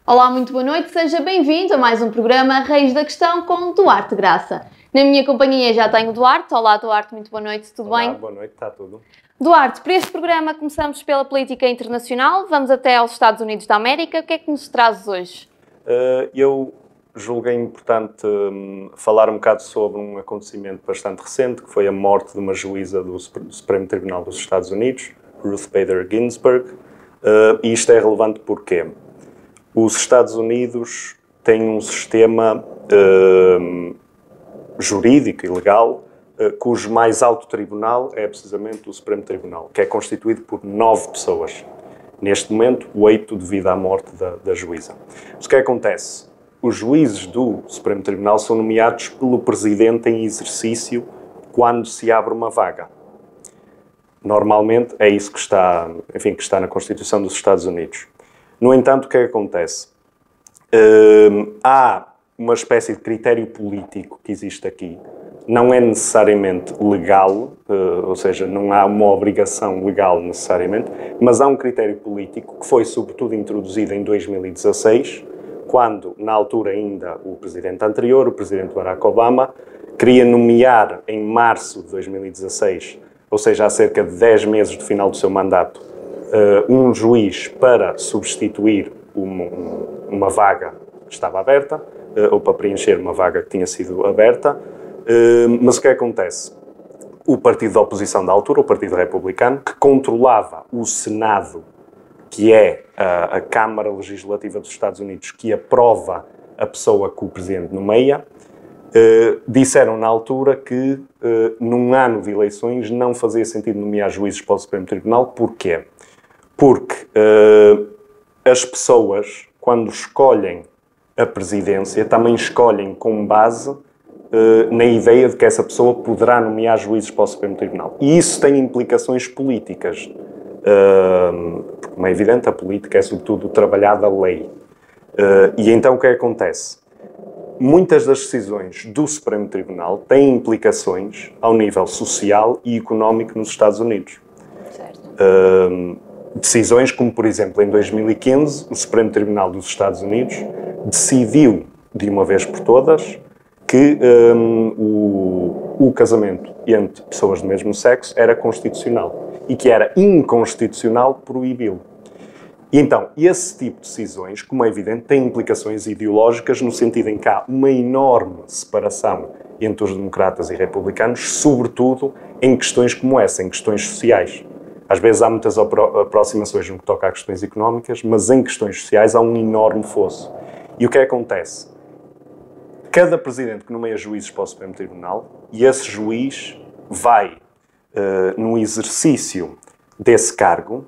Olá, muito boa noite, seja bem-vindo a mais um programa Reis da Questão com Duarte Graça. Na minha companhia já tenho o Duarte. Olá, Duarte, muito boa noite, tudo bem? Olá, boa noite, está tudo. Duarte, para este programa começamos pela política internacional, vamos até aos Estados Unidos da América. O que é que nos trazes hoje? Eu julguei importante falar um bocado sobre um acontecimento bastante recente, que foi a morte de uma juíza do Supremo Tribunal dos Estados Unidos, Ruth Bader Ginsburg. E isto é relevante porque os Estados Unidos têm um sistema jurídico e legal cujo mais alto tribunal é precisamente o Supremo Tribunal, que é constituído por 9 pessoas. Neste momento, 8 devido à morte da juíza. Mas o que acontece? Os juízes do Supremo Tribunal são nomeados pelo Presidente em exercício quando se abre uma vaga. Normalmente é isso que está, que está na Constituição dos Estados Unidos. No entanto, o que acontece? Há uma espécie de critério político que existe aqui. Não é necessariamente legal, ou seja, não há uma obrigação legal necessariamente, mas há um critério político que foi sobretudo introduzido em 2016, quando, na altura ainda, o presidente anterior, o presidente Barack Obama, queria nomear em março de 2016, ou seja, há cerca de 10 meses do final do seu mandato, um juiz para substituir uma vaga que estava aberta, ou para preencher uma vaga que tinha sido aberta. Mas o que acontece? O partido da oposição da altura, o Partido Republicano, que controlava o Senado, que é a Câmara Legislativa dos Estados Unidos, que aprova a pessoa que o Presidente nomeia, disseram na altura que num ano de eleições não fazia sentido nomear juízes para o Supremo Tribunal. Porquê? Porque as pessoas, quando escolhem a presidência, também escolhem com base na ideia de que essa pessoa poderá nomear juízes para o Supremo Tribunal. E isso tem implicações políticas. Porque, como é evidente, a política é sobretudo trabalhar da lei. E então o que acontece? Muitas das decisões do Supremo Tribunal têm implicações ao nível social e económico nos Estados Unidos. Certo. Decisões como, por exemplo, em 2015, o Supremo Tribunal dos Estados Unidos decidiu, de uma vez por todas, que o casamento entre pessoas do mesmo sexo era constitucional e que era inconstitucional proibi-lo. E então, esse tipo de decisões, como é evidente, têm implicações ideológicas no sentido em que há uma enorme separação entre os democratas e republicanos, sobretudo em questões como essa, em questões sociais. Às vezes há muitas aproximações no que toca a questões económicas, mas em questões sociais há um enorme fosso. E o que acontece? Cada presidente que nomeia juízes para o Supremo Tribunal, e esse juiz vai, no exercício desse cargo,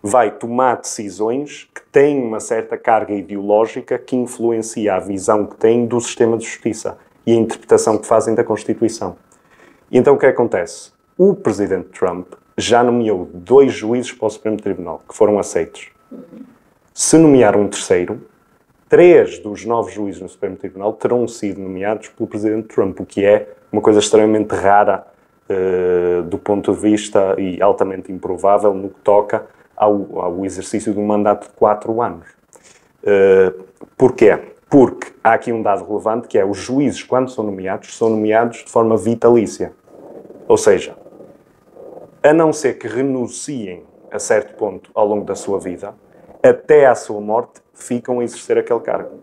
vai tomar decisões que têm uma certa carga ideológica que influencia a visão que têm do sistema de justiça e a interpretação que fazem da Constituição. E então o que acontece? O presidente Trump já nomeou 2 juízes para o Supremo Tribunal, que foram aceitos. Se nomear um terceiro, 3 dos 9 juízes no Supremo Tribunal terão sido nomeados pelo presidente Trump, o que é uma coisa extremamente rara do ponto de vista e altamente improvável no que toca ao exercício de um mandato de 4 anos. Porquê? Porque há aqui um dado relevante, que é os juízes, quando são nomeados de forma vitalícia. Ou seja, a não ser que renunciem a certo ponto ao longo da sua vida, até à sua morte, ficam a exercer aquele cargo.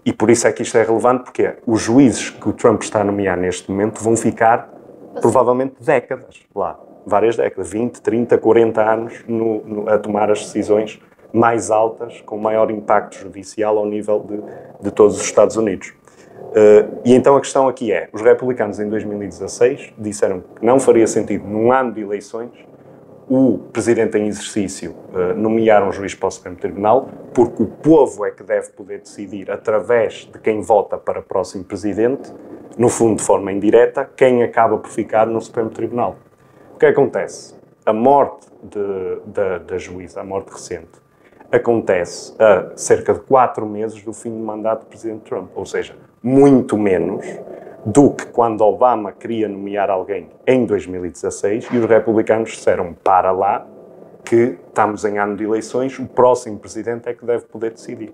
E por isso é que isto é relevante, porque os juízes que o Trump está a nomear neste momento vão ficar, provavelmente, décadas lá. Várias décadas, 20, 30, 40 anos a tomar as decisões mais altas, com maior impacto judicial ao nível de todos os Estados Unidos. E então a questão aqui é, os republicanos em 2016 disseram que não faria sentido, num ano de eleições, o presidente em exercício nomear um juiz para o Supremo Tribunal, porque o povo é que deve poder decidir, através de quem vota para o próximo presidente, no fundo de forma indireta, quem acaba por ficar no Supremo Tribunal. O que acontece? A morte da juíza, a morte recente, acontece a cerca de 4 meses do fim do mandato do presidente Trump, ou seja, muito menos do que quando Obama queria nomear alguém em 2016 e os republicanos disseram para lá, que estamos em ano de eleições, o próximo presidente é que deve poder decidir.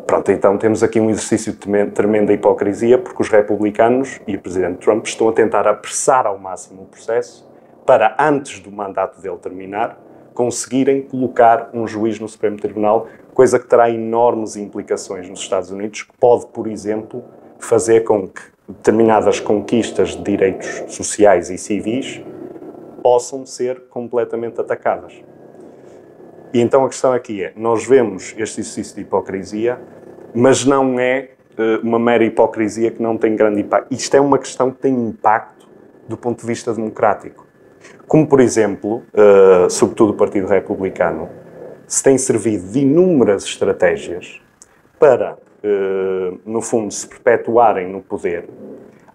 Pronto, então temos aqui um exercício de tremenda hipocrisia, porque os republicanos e o presidente Trump estão a tentar apressar ao máximo o processo para, antes do mandato dele terminar, conseguirem colocar um juiz no Supremo Tribunal, coisa que terá enormes implicações nos Estados Unidos, que pode, por exemplo, fazer com que determinadas conquistas de direitos sociais e civis possam ser completamente atacadas. E então a questão aqui é, nós vemos este exercício de hipocrisia, mas não é uma mera hipocrisia que não tem grande impacto. Isto é uma questão que tem impacto do ponto de vista democrático. Como, por exemplo, sobretudo o Partido Republicano, se tem servido de inúmeras estratégias para, no fundo, se perpetuarem no poder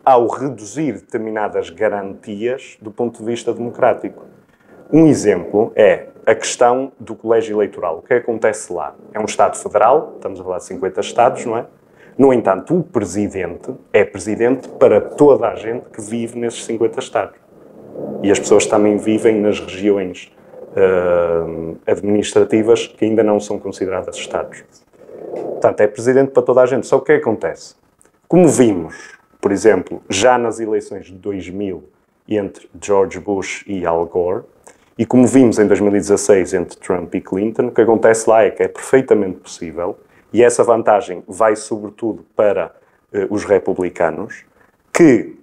ao reduzir determinadas garantias do ponto de vista democrático. Um exemplo é a questão do colégio eleitoral. O que acontece lá? É um Estado federal, estamos a falar de 50 Estados, não é? No entanto, o Presidente é Presidente para toda a gente que vive nesses 50 Estados. E as pessoas também vivem nas regiões administrativas que ainda não são consideradas Estados. Portanto, é Presidente para toda a gente. Só que o que acontece? Como vimos, por exemplo, já nas eleições de 2000, entre George Bush e Al Gore, e como vimos em 2016 entre Trump e Clinton, o que acontece lá é que é perfeitamente possível, e essa vantagem vai sobretudo para os republicanos, que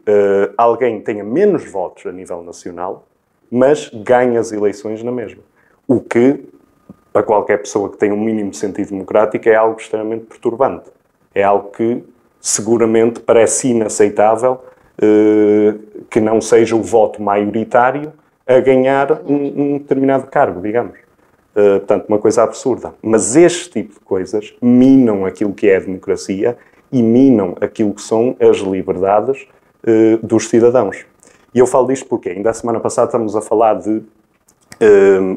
alguém tenha menos votos a nível nacional, mas ganhe as eleições na mesma. O que, para qualquer pessoa que tenha um mínimo de sentido democrático, é algo extremamente perturbante. É algo que seguramente parece inaceitável que não seja o voto maioritário a ganhar um determinado cargo, digamos. Portanto, uma coisa absurda. Mas este tipo de coisas minam aquilo que é a democracia e minam aquilo que são as liberdades dos cidadãos. E eu falo disto porque ainda a semana passada estamos a falar de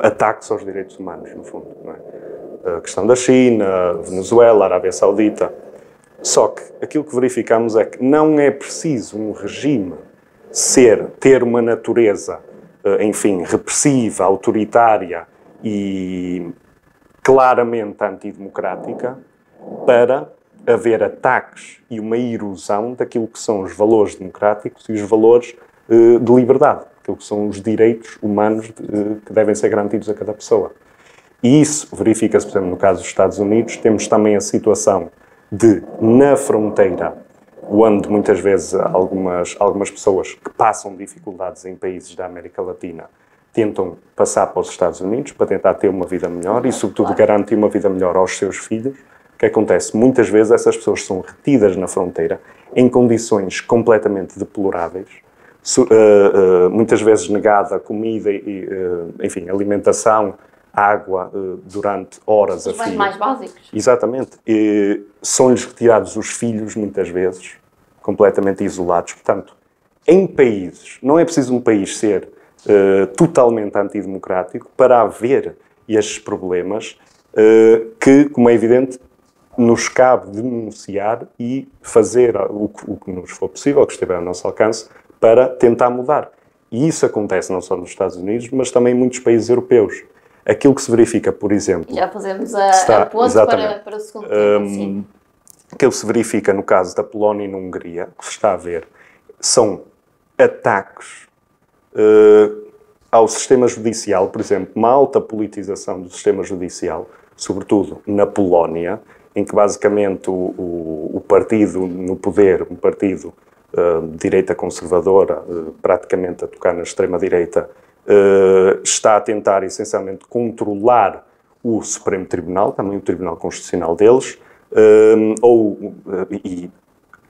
ataques aos direitos humanos, no fundo. Não é? A questão da China, Venezuela, Arábia Saudita. Só que aquilo que verificamos é que não é preciso um regime ter uma natureza, enfim, repressiva, autoritária e claramente antidemocrática para haver ataques e uma erosão daquilo que são os valores democráticos e os valores de liberdade, aquilo que são os direitos humanos que devem ser garantidos a cada pessoa. E isso verifica-se, por exemplo, no caso dos Estados Unidos. Temos também a situação de, na fronteira, onde muitas vezes algumas pessoas que passam dificuldades em países da América Latina tentam passar para os Estados Unidos para tentar ter uma vida melhor e, sobretudo, garantir uma vida melhor aos seus filhos. O que acontece? Muitas vezes essas pessoas são retidas na fronteira em condições completamente deploráveis, muitas vezes negada comida e, enfim, alimentação, água durante horas a fio. Os bens mais básicos. Exatamente. São-lhes retirados os filhos, muitas vezes, completamente isolados. Portanto, em países, não é preciso um país ser totalmente antidemocrático para haver estes problemas que, como é evidente, nos cabe denunciar e fazer o que nos for possível, o que estiver ao nosso alcance, para tentar mudar. E isso acontece não só nos Estados Unidos, mas também em muitos países europeus. Aquilo que se verifica, por exemplo... Já fazemos a ponte para o segundo tema, sim. Aquilo que se verifica no caso da Polónia e na Hungria, que se está a ver, são ataques ao sistema judicial, por exemplo, uma alta politização do sistema judicial, sobretudo na Polónia, em que basicamente o partido no poder, um partido de direita conservadora, praticamente a tocar na extrema-direita, está a tentar essencialmente controlar o Supremo Tribunal, também o Tribunal Constitucional deles, e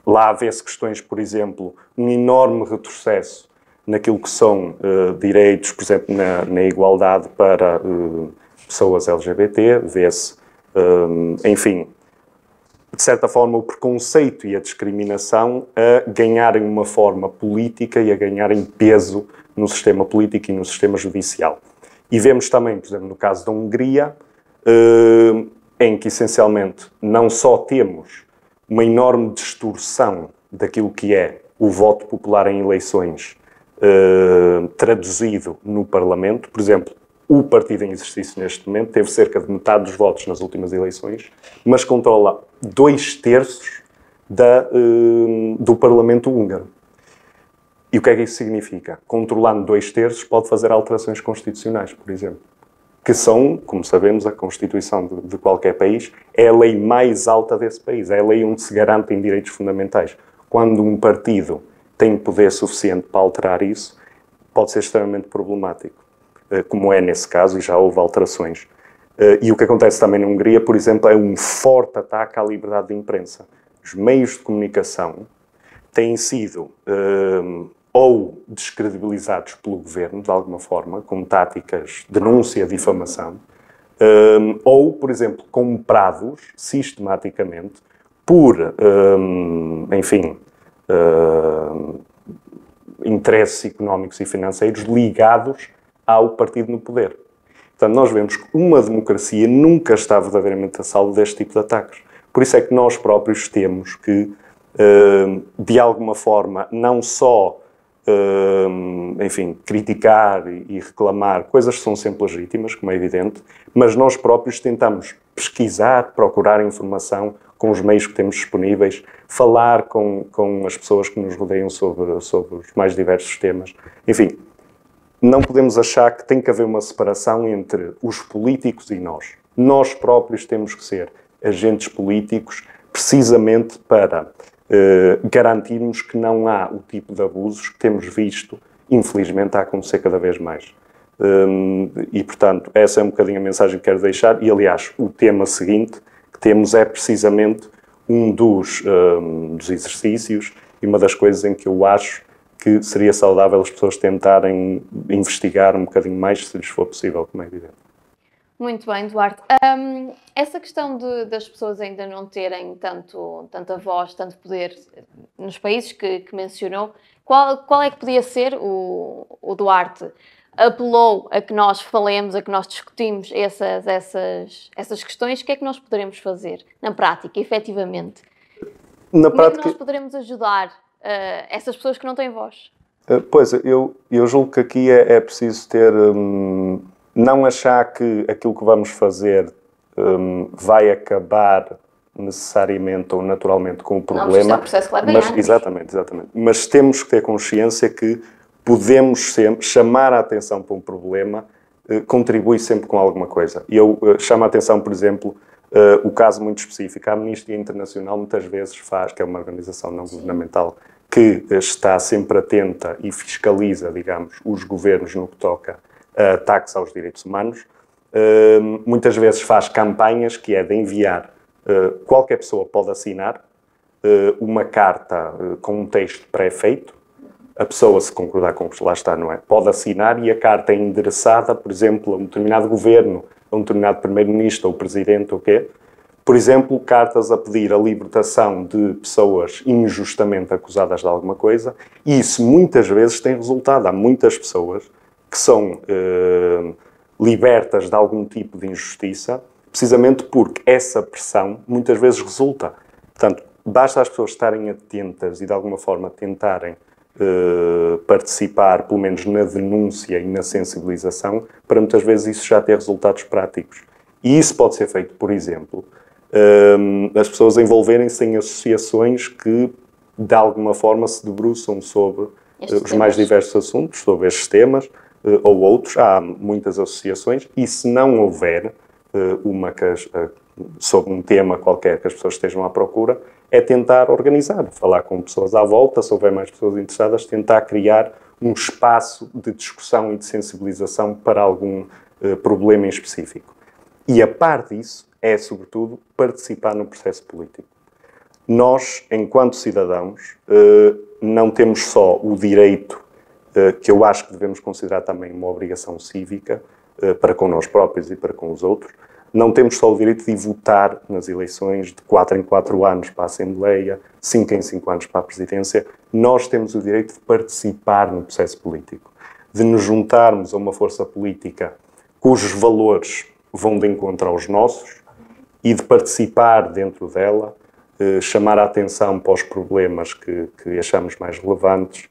lá vê-se questões, por exemplo, um enorme retrocesso naquilo que são direitos, por exemplo, na igualdade para pessoas LGBT, vê-se, enfim, de certa forma, o preconceito e a discriminação a ganharem uma forma política e a ganharem peso no sistema político e no sistema judicial. E vemos também, por exemplo, no caso da Hungria, em que, essencialmente, não só temos uma enorme distorção daquilo que é o voto popular em eleições traduzido no Parlamento. Por exemplo, o partido em exercício neste momento teve cerca de metade dos votos nas últimas eleições, mas controla 2/3 do Parlamento húngaro. E o que é que isso significa? Controlando 2/3 pode fazer alterações constitucionais, por exemplo, que são, como sabemos, a Constituição de qualquer país é a lei mais alta desse país, é a lei onde se garantem direitos fundamentais. Quando um partido tem poder suficiente para alterar isso, pode ser extremamente problemático, como é nesse caso, e já houve alterações. E o que acontece também na Hungria, por exemplo, é um forte ataque à liberdade de imprensa. Os meios de comunicação têm sido ou descredibilizados pelo governo, de alguma forma, com táticas de denúncia, difamação, ou, por exemplo, comprados sistematicamente por, enfim, interesses económicos e financeiros ligados ao partido no poder. Portanto, nós vemos que uma democracia nunca está verdadeiramente a salvo deste tipo de ataques. Por isso é que nós próprios temos que, de alguma forma, não só, enfim, criticar e reclamar coisas que são sempre legítimas, como é evidente, mas nós próprios tentamos pesquisar, procurar informação com os meios que temos disponíveis, falar com as pessoas que nos rodeiam sobre os mais diversos temas. Enfim, não podemos achar que tem que haver uma separação entre os políticos e nós. Nós próprios temos que ser agentes políticos precisamente para garantirmos que não há o tipo de abusos que temos visto, infelizmente, a acontecer cada vez mais. E, portanto, essa é um bocadinho a mensagem que quero deixar. E, aliás, o tema seguinte que temos é precisamente um dos exercícios e uma das coisas em que eu acho que seria saudável as pessoas tentarem investigar um bocadinho mais, se lhes for possível, como é evidente. Muito bem, Duarte. Essa questão das pessoas ainda não terem tanta voz, tanto poder nos países que mencionou, qual é que podia ser o Duarte? Apelou a que nós falemos, a que nós discutimos essas questões. O que é que nós poderemos fazer na prática, efetivamente? Na Como prática, é que nós poderemos ajudar essas pessoas que não têm voz? Pois, eu julgo que aqui é preciso ter... não achar que aquilo que vamos fazer vai acabar necessariamente ou naturalmente com o problema. Não, é um processo que leva anos. Exatamente. Mas temos que ter consciência que podemos sempre chamar a atenção para um problema, contribui sempre com alguma coisa. E eu chamo a atenção, por exemplo, o caso muito específico. A Amnistia Internacional muitas vezes faz, que é uma organização não governamental, que está sempre atenta e fiscaliza, digamos, os governos no que toca a ataques aos direitos humanos. Muitas vezes faz campanhas que é de enviar, qualquer pessoa pode assinar uma carta com um texto pré-feito. A pessoa, se concordar com o que lá está, não é? Pode assinar e a carta é endereçada, por exemplo, a um determinado governo, a um determinado primeiro-ministro ou presidente, ou quê? Por exemplo, cartas a pedir a libertação de pessoas injustamente acusadas de alguma coisa, e isso muitas vezes tem resultado. Há muitas pessoas que são libertas de algum tipo de injustiça, precisamente porque essa pressão muitas vezes resulta. Portanto, basta as pessoas estarem atentas e de alguma forma tentarem participar, pelo menos na denúncia e na sensibilização, para muitas vezes isso já ter resultados práticos. E isso pode ser feito, por exemplo, as pessoas envolverem-se em associações que, de alguma forma, se debruçam sobre os mais diversos assuntos, sobre estes temas ou outros. Há muitas associações e, se não houver uma sobre um tema qualquer que as pessoas estejam à procura, é tentar organizar, falar com pessoas à volta, se houver mais pessoas interessadas, tentar criar um espaço de discussão e de sensibilização para algum problema em específico. E a par disso é, sobretudo, participar no processo político. Nós, enquanto cidadãos, não temos só o direito, que eu acho que devemos considerar também uma obrigação cívica, para com nós próprios e para com os outros. Não temos só o direito de votar nas eleições de 4 em 4 anos para a Assembleia, 5 em 5 anos para a Presidência. Nós temos o direito de participar no processo político, de nos juntarmos a uma força política cujos valores vão de encontro aos nossos e de participar dentro dela, chamar a atenção para os problemas que achamos mais relevantes.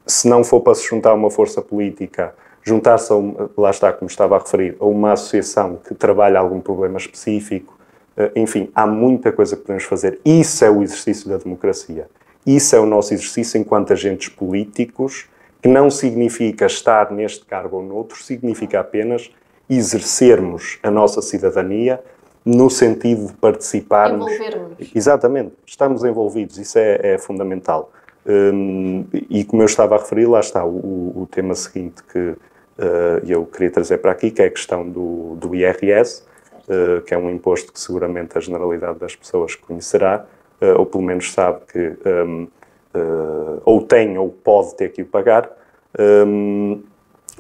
Se não for para se juntar a uma força política, juntar-se, lá está, como estava a referir, a uma associação que trabalha algum problema específico. Enfim, há muita coisa que podemos fazer. Isso é o exercício da democracia. Isso é o nosso exercício enquanto agentes políticos, que não significa estar neste cargo ou noutro, significa apenas exercermos a nossa cidadania no sentido de participarmos. Envolvermos. Exatamente, estamos envolvidos, isso é fundamental. E como eu estava a referir, lá está o tema seguinte que eu queria trazer para aqui, que é a questão do IRS, que é um imposto que seguramente a generalidade das pessoas conhecerá, ou pelo menos sabe que ou tem ou pode ter que o pagar.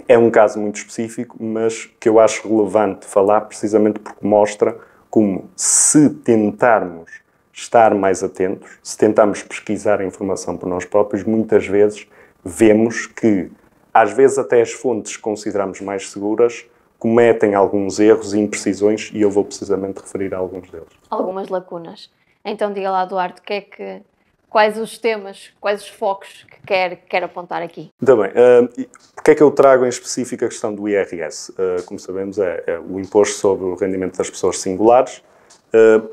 É um caso muito específico, mas que eu acho relevante falar precisamente porque mostra como, se tentarmos estar mais atentos, se tentarmos pesquisar a informação por nós próprios, muitas vezes vemos que, às vezes até as fontes que consideramos mais seguras cometem alguns erros e imprecisões, e eu vou precisamente referir a alguns deles. Algumas lacunas. Então diga lá, Duarte, quais os temas, quais os focos que quer apontar aqui? Muito bem. Porque é que eu trago em específico a questão do IRS? Como sabemos, é o imposto sobre o rendimento das pessoas singulares.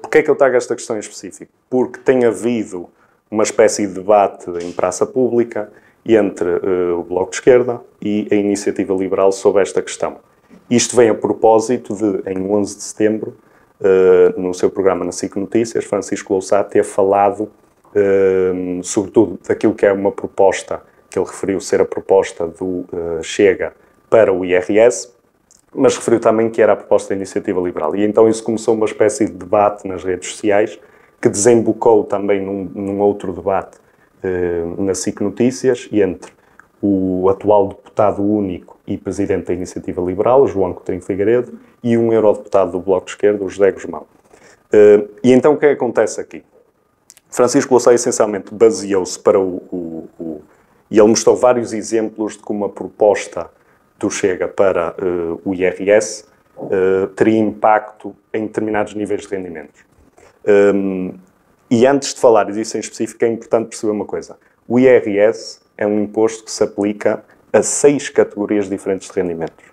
Porque é que eu trago esta questão em específico? Porque tem havido uma espécie de debate em praça pública entre o Bloco de Esquerda e a Iniciativa Liberal sobre esta questão. Isto vem a propósito de, em 11 de setembro, no seu programa na SIC Notícias, Francisco Louçã ter falado sobretudo daquilo que é uma proposta, que ele referiu ser a proposta do Chega para o IRS, mas referiu também que era a proposta da Iniciativa Liberal. E então isso começou uma espécie de debate nas redes sociais, que desembocou também num outro debate na SIC Notícias, e entre o atual deputado único e presidente da Iniciativa Liberal, João Coutinho Figueiredo, e um eurodeputado do Bloco de Esquerda, o José Guzmão. E então o que acontece aqui? Francisco Louçã essencialmente baseou-se para e ele mostrou vários exemplos de como a proposta do Chega para o IRS teria impacto em determinados níveis de rendimentos. E antes de falar disso em específico, é importante perceber uma coisa. O IRS é um imposto que se aplica a 6 categorias diferentes de rendimentos.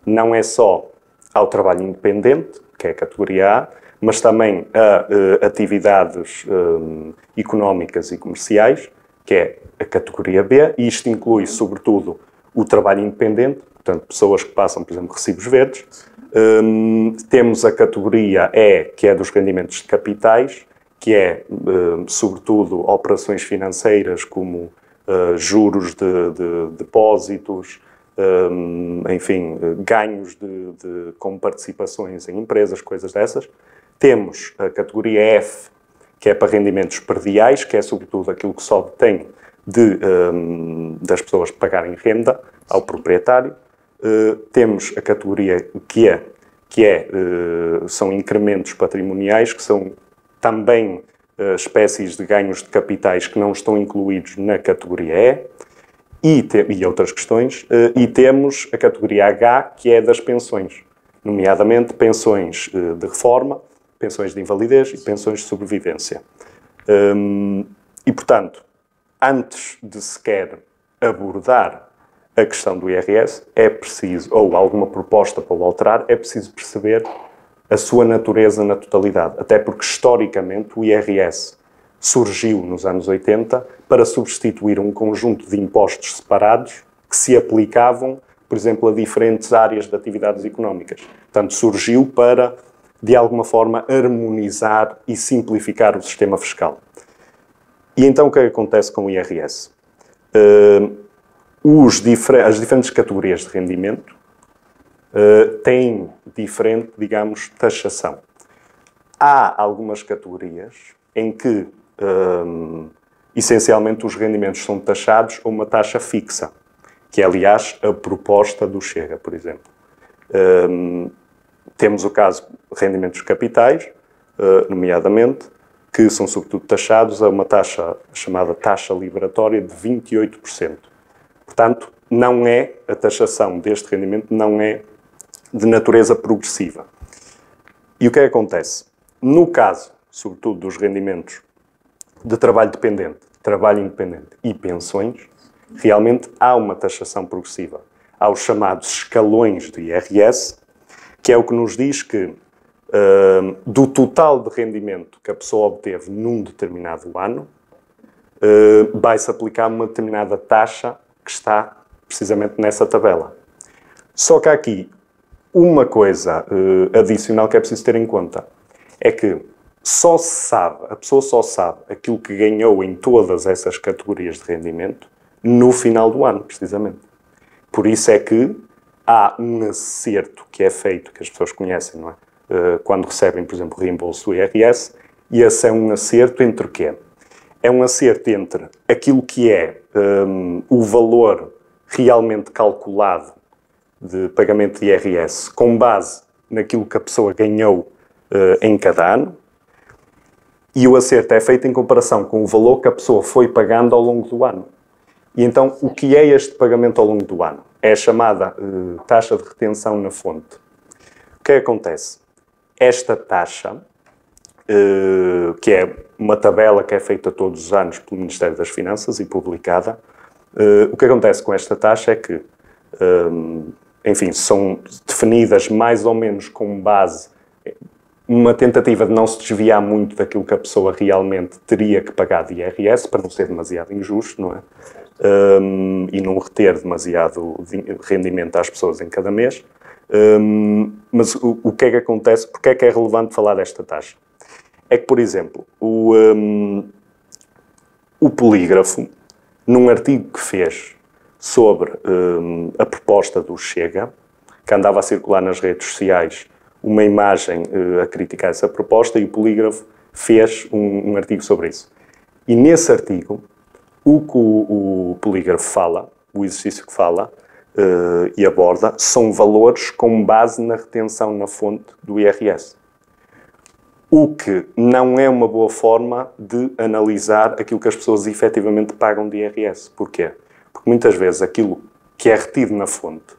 Não é só ao trabalho independente, que é a categoria A, mas também a atividades económicas e comerciais, que é a categoria B, e isto inclui, sobretudo, o trabalho independente, portanto, pessoas que passam, por exemplo, recibos verdes. Temos a categoria E, que é dos rendimentos de capitais, que é, sobretudo, operações financeiras como juros de depósitos, enfim, ganhos com participações em empresas, coisas dessas. Temos a categoria F, que é para rendimentos perdiais, que é sobretudo aquilo que só detém das pessoas pagarem renda ao proprietário. Temos a categoria são incrementos patrimoniais, que são também espécies de ganhos de capitais que não estão incluídos na categoria E, e outras questões, e temos a categoria H, que é das pensões, nomeadamente pensões de reforma, pensões de invalidez e pensões de sobrevivência. E, portanto, antes de sequer abordar a questão do IRS, é preciso, ou alguma proposta para o alterar, é preciso perceber a sua natureza na totalidade. Até porque, historicamente, o IRS surgiu nos anos 80 para substituir um conjunto de impostos separados que se aplicavam, por exemplo, a diferentes áreas de atividades económicas. Portanto, surgiu para, de alguma forma, harmonizar e simplificar o sistema fiscal. E então o que acontece com o IRS? As diferentes categorias de rendimento têm diferente, digamos, taxação. Há algumas categorias em que, essencialmente, os rendimentos são taxados a uma taxa fixa, que é, aliás, a proposta do Chega, por exemplo. Temos o caso de rendimentos capitais, nomeadamente, que são sobretudo taxados a uma taxa chamada taxa liberatória de 28%. Portanto, não é a taxação deste rendimento não é de natureza progressiva. E o que é que acontece? No caso, sobretudo, dos rendimentos de trabalho dependente, trabalho independente e pensões, realmente há uma taxação progressiva. aos chamados escalões do IRS, que é o que nos diz que do total de rendimento que a pessoa obteve num determinado ano, vai-se aplicar uma determinada taxa que está precisamente nessa tabela. Só que há aqui uma coisa adicional que é preciso ter em conta, é que a pessoa só sabe aquilo que ganhou em todas essas categorias de rendimento no final do ano, precisamente. Por isso é que há um acerto que é feito, que as pessoas conhecem, não é? Quando recebem, por exemplo, o reembolso do IRS, e esse é um acerto entre o quê? É um acerto entre aquilo que é o valor realmente calculado de pagamento de IRS com base naquilo que a pessoa ganhou em cada ano, e o acerto é feito em comparação com o valor que a pessoa foi pagando ao longo do ano. E então, o que é este pagamento ao longo do ano? É a chamada taxa de retenção na fonte. O que acontece? Esta taxa, que é uma tabela que é feita todos os anos pelo Ministério das Finanças e publicada, o que acontece com esta taxa é que, enfim, são definidas mais ou menos com base uma tentativa de não se desviar muito daquilo que a pessoa realmente teria que pagar de IRS, para não ser demasiado injusto, não é? E não reter demasiado rendimento às pessoas em cada mês. Mas o que é que acontece? Porque é que é relevante falar desta taxa? É que, por exemplo, o Polígrafo, num artigo que fez sobre a proposta do Chega, que andava a circular nas redes sociais uma imagem a criticar essa proposta, e o Polígrafo fez um artigo sobre isso. E nesse artigo, o que o Polígrafo fala, o exercício que fala e aborda, são valores com base na retenção na fonte do IRS. O que não é uma boa forma de analisar aquilo que as pessoas efetivamente pagam de IRS. Porquê? Porque muitas vezes aquilo que é retido na fonte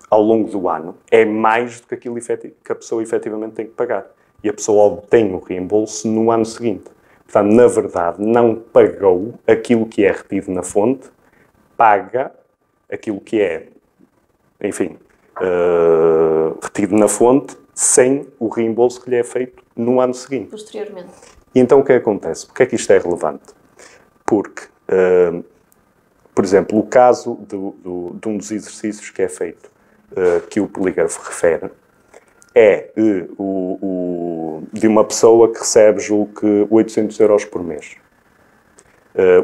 ao longo do ano é mais do que aquilo que a pessoa efetivamente tem que pagar. E a pessoa obtém o reembolso no ano seguinte. Portanto, na verdade, não pagou aquilo que é retido na fonte, paga aquilo que é, enfim, retido na fonte sem o reembolso que lhe é feito no ano seguinte. Posteriormente. E então o que acontece? Porque é que isto é relevante? Porque, por exemplo, o caso de um dos exercícios que é feito, que o Polígrafo refere, é de uma pessoa que recebe, julgo que, 800 euros por mês.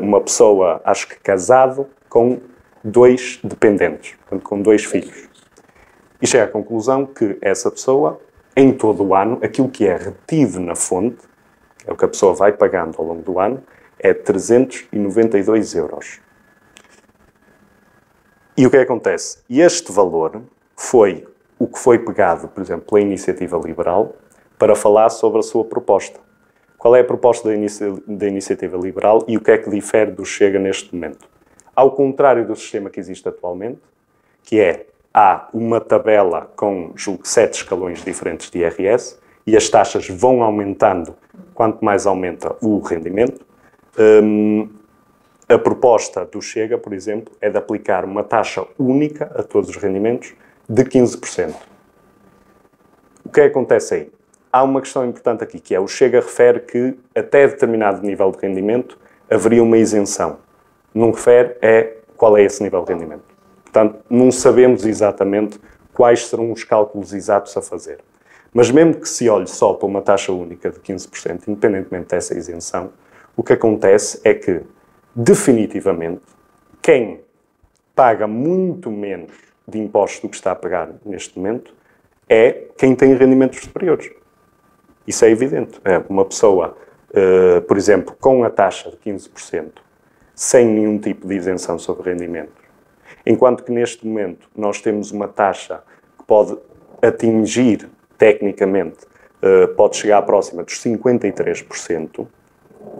Uma pessoa, acho que casado, com 2 dependentes, portanto, com 2 filhos. E chega à conclusão que essa pessoa, em todo o ano, aquilo que é retido na fonte, que é o que a pessoa vai pagando ao longo do ano, é 392 euros. E o que acontece? Este valor foi o que foi pegado, por exemplo, pela Iniciativa Liberal, para falar sobre a sua proposta. Qual é a proposta da Iniciativa Liberal e o que é que difere do Chega neste momento? Ao contrário do sistema que existe atualmente, que é, há uma tabela com, julgo, 7 escalões diferentes de IRS, e as taxas vão aumentando quanto mais aumenta o rendimento. A proposta do Chega, por exemplo, é de aplicar uma taxa única a todos os rendimentos de 15%. O que acontece aí? Há uma questão importante aqui, que é o Chega refere que até determinado nível de rendimento haveria uma isenção. Não refere qual é esse nível de rendimento. Portanto, não sabemos exatamente quais serão os cálculos exatos a fazer. Mas mesmo que se olhe só para uma taxa única de 15%, independentemente dessa isenção, o que acontece é que, definitivamente, quem paga muito menos de impostos do que está a pagar neste momento é quem tem rendimentos superiores. Isso é evidente. Uma pessoa, por exemplo, com a taxa de 15%, sem nenhum tipo de isenção sobre rendimentos, enquanto que neste momento nós temos uma taxa que pode atingir, tecnicamente, pode chegar próxima dos 53%,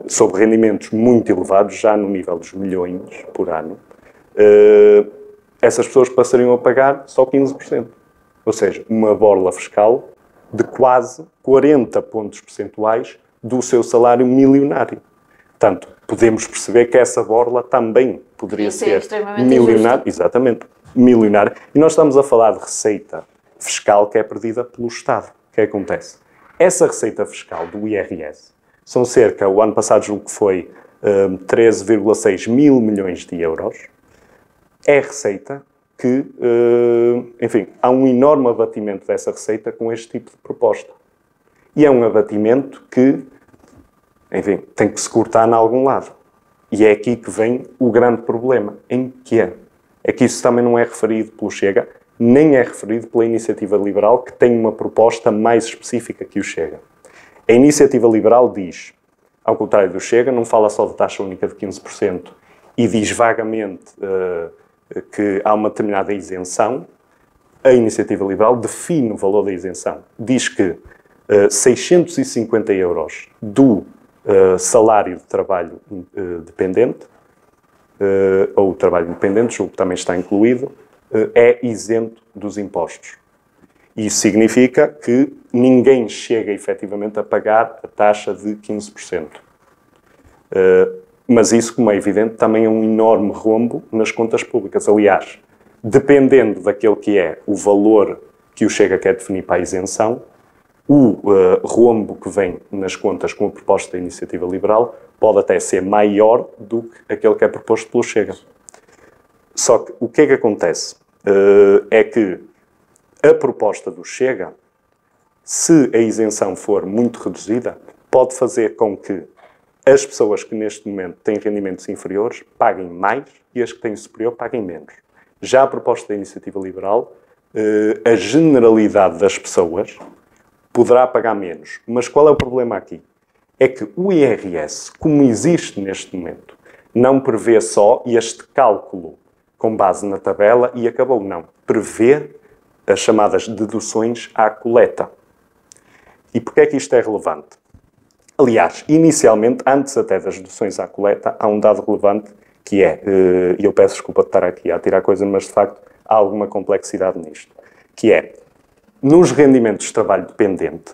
sobre rendimentos muito elevados, já no nível dos milhões por ano, essas pessoas passariam a pagar só 15%. Ou seja, uma borla fiscal de quase 40 pontos percentuais do seu salário milionário. Portanto, podemos perceber que essa borla também poderia ser milionária. Exatamente. milionária. E nós estamos a falar de receita fiscal que é perdida pelo Estado. O que é que acontece? Essa receita fiscal do IRS são cerca, o ano passado julgo que foi 13,6 mil milhões de euros. É receita que, enfim, há um enorme abatimento dessa receita com este tipo de proposta. E é um abatimento que, enfim, tem que se cortar em algum lado. E é aqui que vem o grande problema. Em que é que isso também não é referido pelo Chega, nem é referido pela Iniciativa Liberal, que tem uma proposta mais específica que o Chega. A Iniciativa Liberal diz, ao contrário do Chega, não fala só de taxa única de 15% e diz vagamente que há uma determinada isenção. A Iniciativa Liberal define o valor da isenção. Diz que 650 euros do salário de trabalho dependente, ou trabalho independente, o que também está incluído, é isento dos impostos. Isso significa que ninguém chega efetivamente a pagar a taxa de 15%. Mas isso, como é evidente, também é um enorme rombo nas contas públicas. Aliás, dependendo daquele que é o valor que o Chega quer definir para a isenção, o rombo que vem nas contas com a proposta da Iniciativa Liberal pode até ser maior do que aquele que é proposto pelo Chega. Só que o que é que acontece? É que a proposta do Chega, se a isenção for muito reduzida, pode fazer com que as pessoas que neste momento têm rendimentos inferiores paguem mais e as que têm superior paguem menos. Já a proposta da Iniciativa Liberal, a generalidade das pessoas poderá pagar menos. Mas qual é o problema aqui? É que o IRS, como existe neste momento, não prevê só este cálculo com base na tabela e acabou, não. Prevê as chamadas deduções à coleta. E porquê é que isto é relevante? Aliás, inicialmente, antes até das deduções à coleta, há um dado relevante que é, e eu peço desculpa de estar aqui a tirar coisa, mas de facto há alguma complexidade nisto, que é, nos rendimentos de trabalho dependente,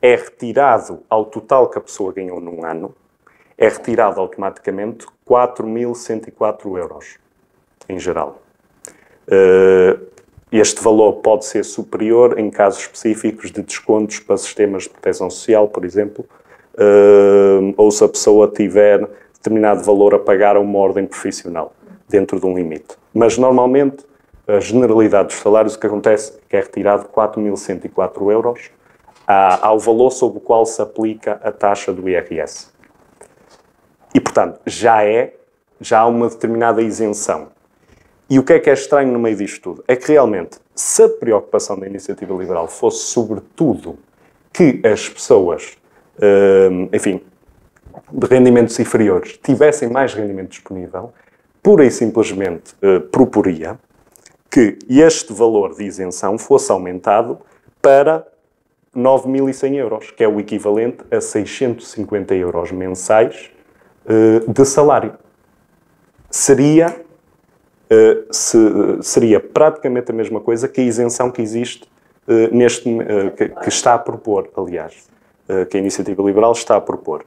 é retirado ao total que a pessoa ganhou num ano, é retirado automaticamente 4.104 euros, em geral. Este valor pode ser superior em casos específicos de descontos para sistemas de proteção social, por exemplo, ou se a pessoa tiver determinado valor a pagar a uma ordem profissional, dentro de um limite. Mas, normalmente, a generalidade dos salários, o que acontece é que é retirado 4.104 euros ao valor sobre o qual se aplica a taxa do IRS. E, portanto, já há uma determinada isenção. E o que é estranho no meio disto tudo? É que, realmente, se a preocupação da Iniciativa Liberal fosse, sobretudo, que as pessoas, enfim, de rendimentos inferiores, tivessem mais rendimento disponível, pura e simplesmente proporia que este valor de isenção fosse aumentado para 9.100 euros, que é o equivalente a 650 euros mensais de salário. Seria praticamente a mesma coisa que a isenção que existe que está a propor, aliás, que a Iniciativa Liberal está a propor.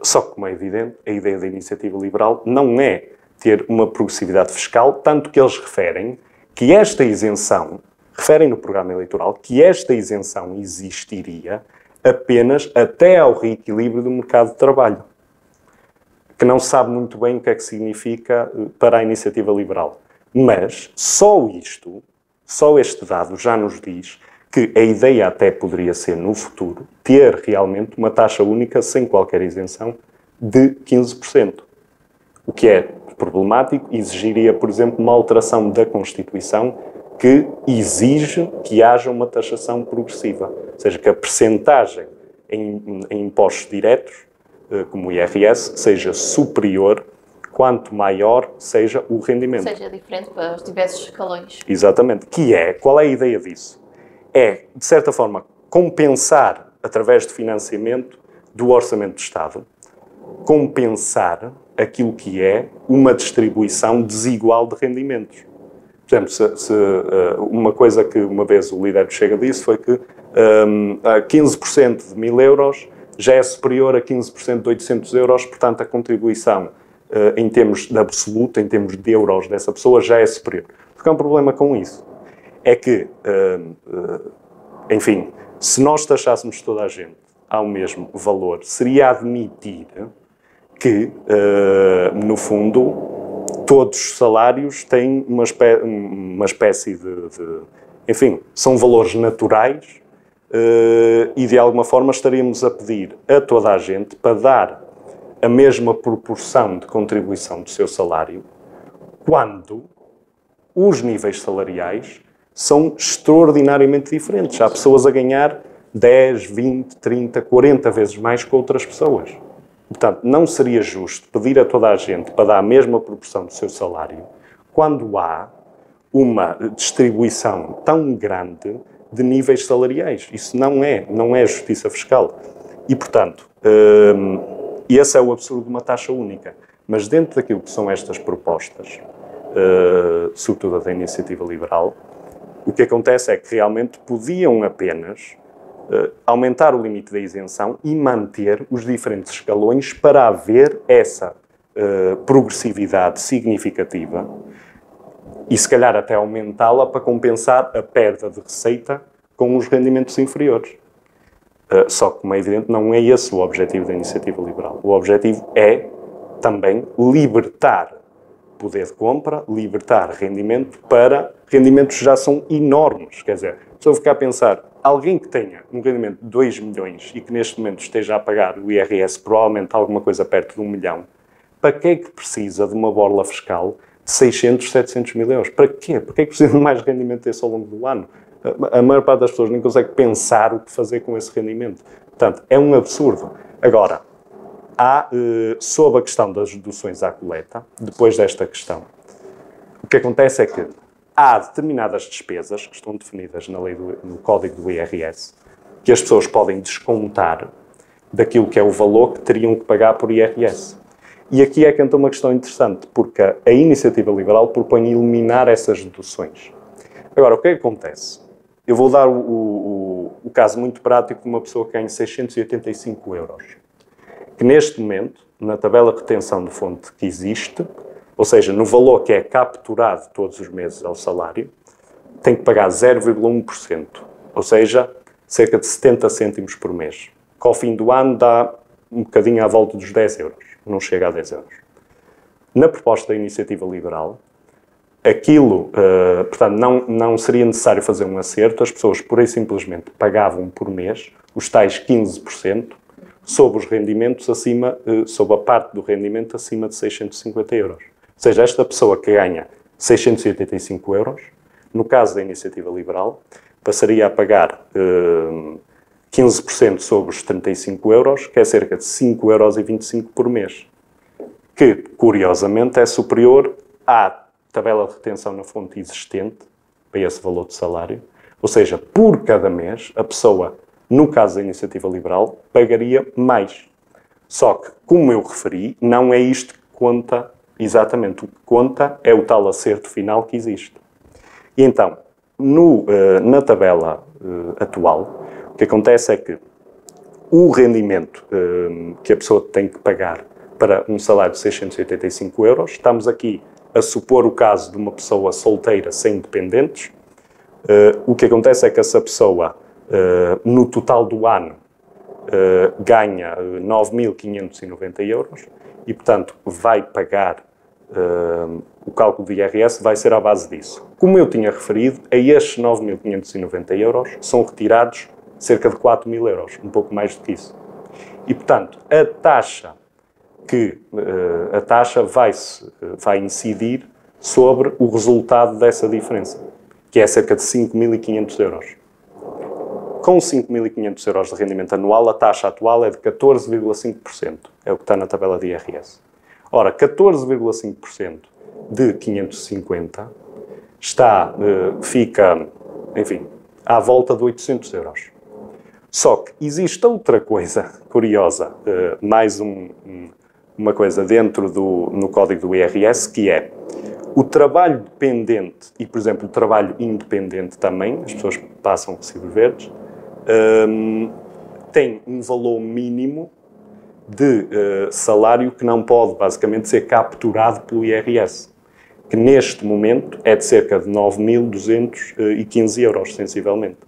Só que, como é evidente, a ideia da Iniciativa Liberal não é ter uma progressividade fiscal, tanto que eles referem que esta isenção, referem no programa eleitoral, que esta isenção existiria apenas até ao reequilíbrio do mercado de trabalho, que não se sabe muito bem o que é que significa para a Iniciativa Liberal. Mas só este dado já nos diz que a ideia até poderia ser, no futuro, ter realmente uma taxa única, sem qualquer isenção, de 15%. O que é problemático, exigiria, por exemplo, uma alteração da Constituição que exige que haja uma taxação progressiva. Ou seja, que a percentagem em impostos diretos, como o IRS, seja superior quanto maior seja o rendimento. Seja diferente para os diversos escalões. Exatamente. Qual é a ideia disso? É, de certa forma, compensar, através de financiamento do Orçamento do Estado, compensar aquilo que é uma distribuição desigual de rendimentos. Por exemplo, uma coisa que uma vez o líder do Chega disse foi que 15% de 1.000 euros já é superior a 15% de 800 euros, portanto a contribuição em termos de absoluto, em termos de euros dessa pessoa, já é superior. O Porque há um problema com isso. É que, enfim, se nós taxássemos toda a gente ao mesmo valor, seria admitir que, no fundo, todos os salários têm uma espécie de... Enfim, são valores naturais e, de alguma forma, estaríamos a pedir a toda a gente para dar a mesma proporção de contribuição do seu salário, quando os níveis salariais são extraordinariamente diferentes. Há pessoas a ganhar 10, 20, 30, 40 vezes mais que outras pessoas. Portanto, não seria justo pedir a toda a gente para dar a mesma proporção do seu salário quando há uma distribuição tão grande de níveis salariais. Isso não é justiça fiscal. E, portanto, esse é o absurdo de uma taxa única. Mas dentro daquilo que são estas propostas, sobretudo a da iniciativa liberal, o que acontece é que realmente podiam apenas aumentar o limite da isenção e manter os diferentes escalões para haver essa progressividade significativa e, se calhar, até aumentá-la para compensar a perda de receita com os rendimentos inferiores. Só que, como é evidente, não é esse o objetivo da iniciativa liberal. O objetivo é também libertar poder de compra, libertar rendimento para rendimentos que já são enormes. Quer dizer, se eu ficar a pensar, alguém que tenha um rendimento de 2 milhões e que neste momento esteja a pagar o IRS provavelmente alguma coisa perto de 1 milhão, para que é que precisa de uma borla fiscal de 600, 700 mil euros? Para quê? Para que é que precisa de mais rendimento desse ao longo do ano? A maior parte das pessoas nem consegue pensar o que fazer com esse rendimento. Portanto, é um absurdo. Agora, sob a questão das deduções à coleta, depois desta questão, o que acontece é que há determinadas despesas que estão definidas na lei no Código do IRS que as pessoas podem descontar daquilo que é o valor que teriam que pagar por IRS. E aqui é que entra uma questão interessante, porque a iniciativa liberal propõe eliminar essas deduções. Agora, o que é que acontece? Eu vou dar o caso muito prático de uma pessoa que ganha 685 euros. Que neste momento, na tabela de retenção de fonte que existe, ou seja, no valor que é capturado todos os meses ao salário, tem que pagar 0,1%, ou seja, cerca de 70 cêntimos por mês, que ao fim do ano dá um bocadinho à volta dos 10 euros, não chega a 10 euros. Na proposta da iniciativa liberal, aquilo, portanto, não seria necessário fazer um acerto, as pessoas pura e simplesmente pagavam por mês os tais 15%, sobre os rendimentos sobre a parte do rendimento acima de 650 euros. Ou seja, esta pessoa que ganha 685 euros, no caso da iniciativa liberal, passaria a pagar 15% sobre os 35 euros, que é cerca de 5,25 euros por mês, que, curiosamente, é superior à tabela de retenção na fonte existente, para esse valor de salário. Ou seja, por cada mês, a pessoa, no caso da iniciativa liberal, pagaria mais. Só que, como eu referi, não é isto que conta exatamente. O que conta é o tal acerto final que existe. E então, na tabela atual, o que acontece é que o rendimento que a pessoa tem que pagar para um salário de 685 euros, estamos aqui a supor o caso de uma pessoa solteira sem dependentes, o que acontece é que essa pessoa, no total do ano, ganha 9.590 euros e, portanto, vai pagar, o cálculo do IRS vai ser à base disso. Como eu tinha referido, a estes 9.590 euros são retirados cerca de 4.000 euros, um pouco mais do que isso. E, portanto, a taxa vai incidir sobre o resultado dessa diferença, que é cerca de 5.500 euros. Com 5.500 euros de rendimento anual, a taxa atual é de 14,5%. É o que está na tabela de IRS. Ora, 14,5% de 550 fica, enfim, à volta de 800 euros. Só que existe outra coisa curiosa, mais uma coisa dentro no código do IRS, que é o trabalho dependente e, por exemplo, o trabalho independente também, as pessoas passam recibos verdes, tem um valor mínimo de salário que não pode, basicamente, ser capturado pelo IRS. que neste momento é de cerca de 9.215 euros, sensivelmente.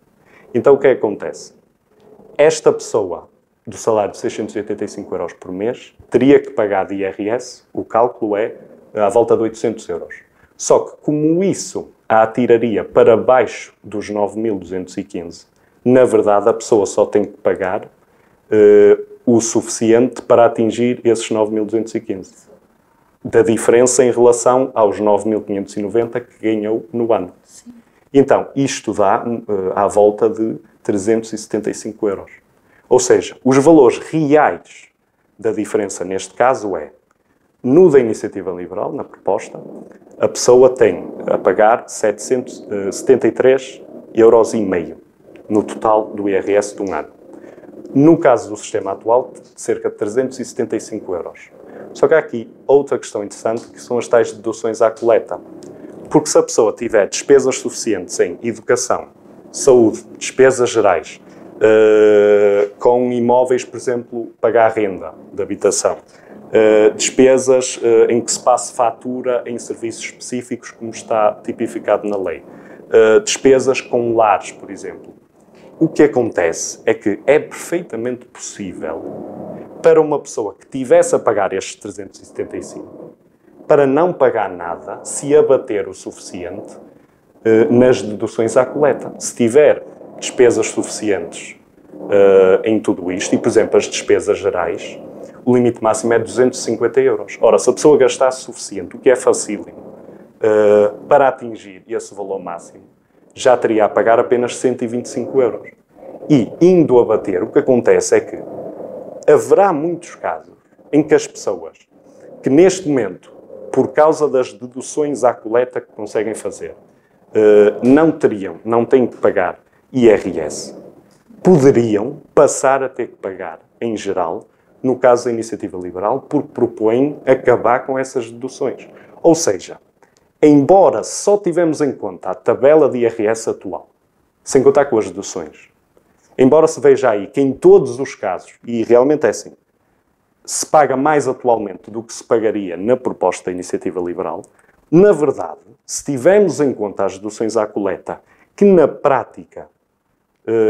Então, o que é que acontece? Esta pessoa, do salário de 685 euros por mês, teria que pagar de IRS, o cálculo é à volta de 800 euros. Só que, como isso a atiraria para baixo dos 9.215, na verdade, a pessoa só tem que pagar o suficiente para atingir esses 9.215. Da diferença em relação aos 9.590 que ganhou no ano. Sim. Então, isto dá à volta de 375 euros. Ou seja, os valores reais da diferença neste caso é, no da Iniciativa Liberal, na proposta, a pessoa tem a pagar 773,5 euros no total do IRS de um ano. No caso do sistema atual, cerca de 375 euros. Só que há aqui outra questão interessante, que são as tais deduções à coleta. Porque se a pessoa tiver despesas suficientes em educação, saúde, despesas gerais, com imóveis, por exemplo, pagar renda de habitação, despesas em que se passe fatura em serviços específicos, como está tipificado na lei, despesas com lares, por exemplo. O que acontece é que é perfeitamente possível para uma pessoa que tivesse a pagar estes 375, para não pagar nada, se abater o suficiente nas deduções à coleta. Se tiver despesas suficientes em tudo isto, e, por exemplo, as despesas gerais, o limite máximo é 250 euros. Ora, se a pessoa gastasse suficiente, o que é facílimo, para atingir esse valor máximo, já teria a pagar apenas 125 euros. E, indo a bater, o que acontece é que haverá muitos casos em que as pessoas que, neste momento, por causa das deduções à coleta que conseguem fazer, não têm que pagar IRS, poderiam passar a ter que pagar, em geral, no caso da Iniciativa Liberal, porque propõem acabar com essas deduções. Ou seja, embora só tivemos em conta a tabela de IRS atual, sem contar com as deduções, embora se veja aí que em todos os casos, e realmente é assim, se paga mais atualmente do que se pagaria na proposta da Iniciativa Liberal, na verdade, se tivermos em conta as deduções à coleta, que na prática,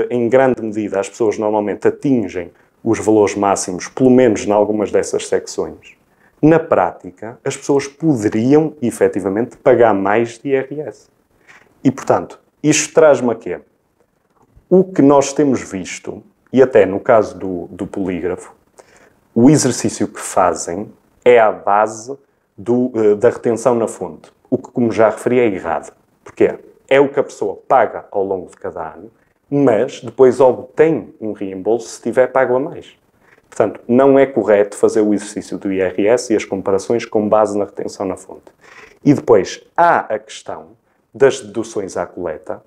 em grande medida, as pessoas normalmente atingem os valores máximos, pelo menos em algumas dessas secções, na prática, as pessoas poderiam, efetivamente, pagar mais de IRS. E, portanto, isto traz-me a quê? O que nós temos visto, e até no caso do polígrafo, o exercício que fazem é à base da retenção na fonte. O que, como já referi, é errado. Porque é o que a pessoa paga ao longo de cada ano, mas depois obtém um reembolso se tiver pago a mais. Portanto, não é correto fazer o exercício do IRS e as comparações com base na retenção na fonte. E depois há a questão das deduções à coleta,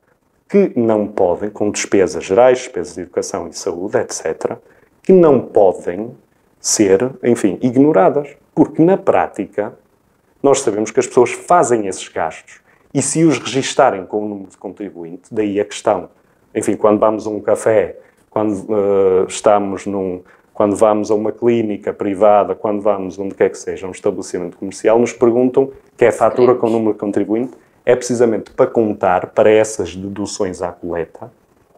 que não podem, com despesas gerais, despesas de educação e saúde, etc., que não podem ser, enfim, ignoradas. Porque, na prática, nós sabemos que as pessoas fazem esses gastos e se os registarem com o número de contribuinte, daí a questão, enfim, quando vamos a um café, quando quando vamos a uma clínica privada, quando vamos onde quer que seja, um estabelecimento comercial, nos perguntam que é a fatura com o número de contribuinte, é precisamente para contar para essas deduções à coleta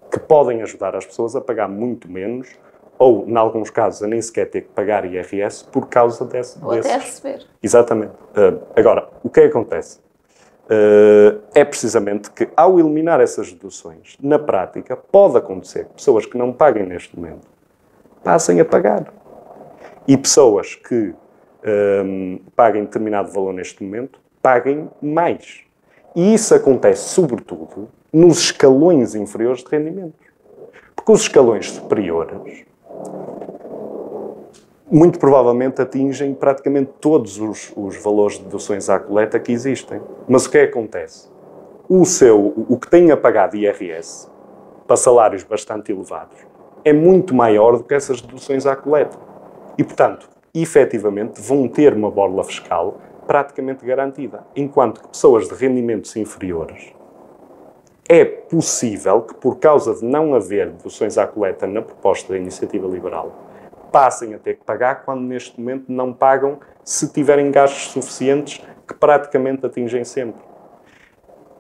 que podem ajudar as pessoas a pagar muito menos ou, em alguns casos, a nem sequer ter que pagar IRS por causa ou até receber. Exatamente. Agora, o que acontece? É precisamente que, ao eliminar essas deduções, na prática, pode acontecer que pessoas que não paguem neste momento passem a pagar. E pessoas que paguem determinado valor neste momento, paguem mais. E isso acontece, sobretudo, nos escalões inferiores de rendimentos. Porque os escalões superiores, muito provavelmente, atingem praticamente todos os valores de deduções à coleta que existem. Mas o que acontece? O que tem a pagar de IRS, para salários bastante elevados, é muito maior do que essas deduções à coleta. E, portanto, efetivamente, vão ter uma borla fiscal praticamente garantida. Enquanto que pessoas de rendimentos inferiores, é possível que, por causa de não haver deduções à coleta na proposta da Iniciativa Liberal, passem a ter que pagar quando neste momento não pagam se tiverem gastos suficientes que praticamente atingem sempre.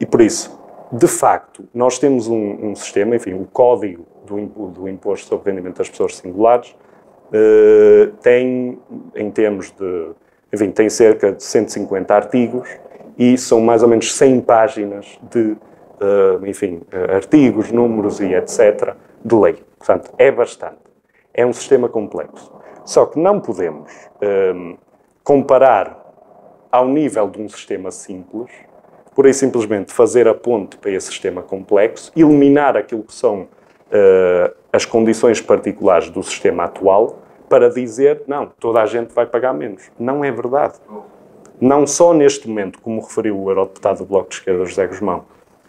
E por isso, de facto, nós temos um sistema, enfim, o Código do Imposto sobre o Rendimento das Pessoas Singulares tem, em termos de, enfim, tem cerca de 150 artigos e são mais ou menos 100 páginas de, enfim, artigos, números e etc. de lei. Portanto, é bastante. É um sistema complexo. Só que não podemos comparar ao nível de um sistema simples, por aí simplesmente fazer a ponte para esse sistema complexo, eliminar aquilo que são as condições particulares do sistema atual, para dizer, não, toda a gente vai pagar menos. Não é verdade. Não só neste momento, como referiu o eurodeputado do Bloco de Esquerda, José Guzmão,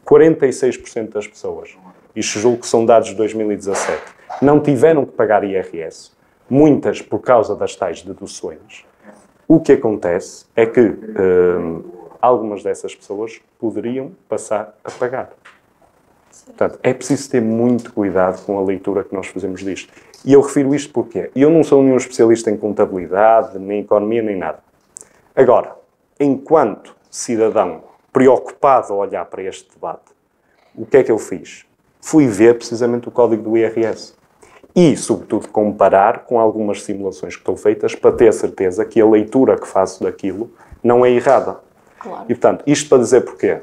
46% das pessoas, isto julgo que são dados de 2017, não tiveram que pagar IRS, muitas por causa das tais deduções. O que acontece é que algumas dessas pessoas poderiam passar a pagar. Portanto, é preciso ter muito cuidado com a leitura que nós fazemos disto. E eu refiro isto porque eu não sou nenhum especialista em contabilidade, nem economia, nem nada. Agora, enquanto cidadão preocupado a olhar para este debate, o que é que eu fiz? Fui ver precisamente o código do IRS. E, sobretudo, comparar com algumas simulações que estão feitas para ter certeza que a leitura que faço daquilo não é errada. Claro. E, portanto, isto para dizer porquê?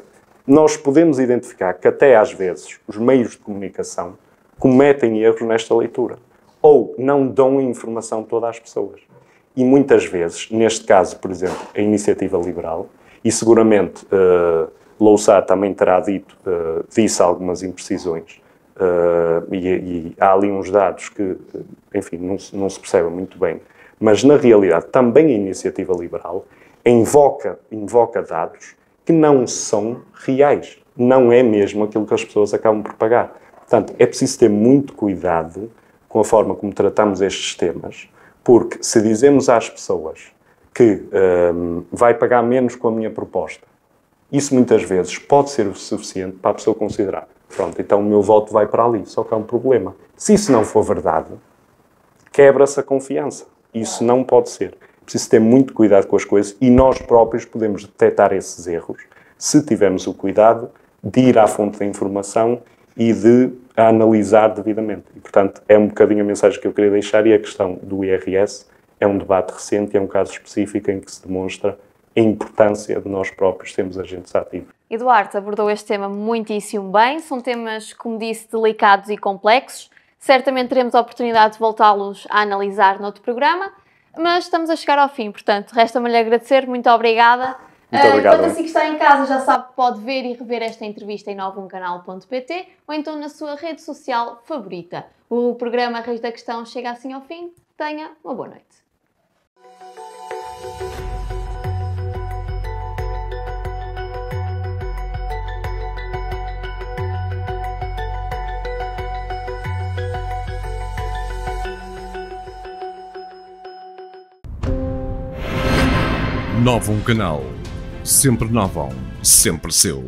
Nós podemos identificar que até às vezes os meios de comunicação cometem erros nesta leitura. Ou não dão a informação toda às pessoas. E muitas vezes, neste caso, por exemplo, a Iniciativa Liberal, e seguramente Louçã também terá disse algumas imprecisões, e há ali uns dados que, enfim, não se percebem muito bem, mas na realidade também a Iniciativa Liberal invoca dados que não são reais. Não é mesmo aquilo que as pessoas acabam por pagar. Portanto, é preciso ter muito cuidado com a forma como tratamos estes temas, porque se dizemos às pessoas que vai pagar menos com a minha proposta, isso muitas vezes pode ser o suficiente para a pessoa considerar, pronto, então o meu voto vai para ali. Só que há um problema. Se isso não for verdade, quebra-se a confiança. Isso não pode ser. Preciso ter muito cuidado com as coisas e nós próprios podemos detectar esses erros se tivermos o cuidado de ir à fonte da informação e de a analisar devidamente. E, portanto, é um bocadinho a mensagem que eu queria deixar, e a questão do IRS é um debate recente e é um caso específico em que se demonstra a importância de nós próprios sermos agentes ativos. Eduardo abordou este tema muitíssimo bem. São temas, como disse, delicados e complexos. Certamente teremos a oportunidade de voltá-los a analisar noutro programa, mas estamos a chegar ao fim, portanto, resta-me-lhe agradecer. Muito obrigada. Muito obrigado. Enquanto assim que está em casa, já sabe que pode ver e rever esta entrevista em 91canal.pt ou então na sua rede social favorita. O programa Reis da Questão chega assim ao fim. Tenha uma boa noite. Novo Canal. Sempre novo, sempre seu.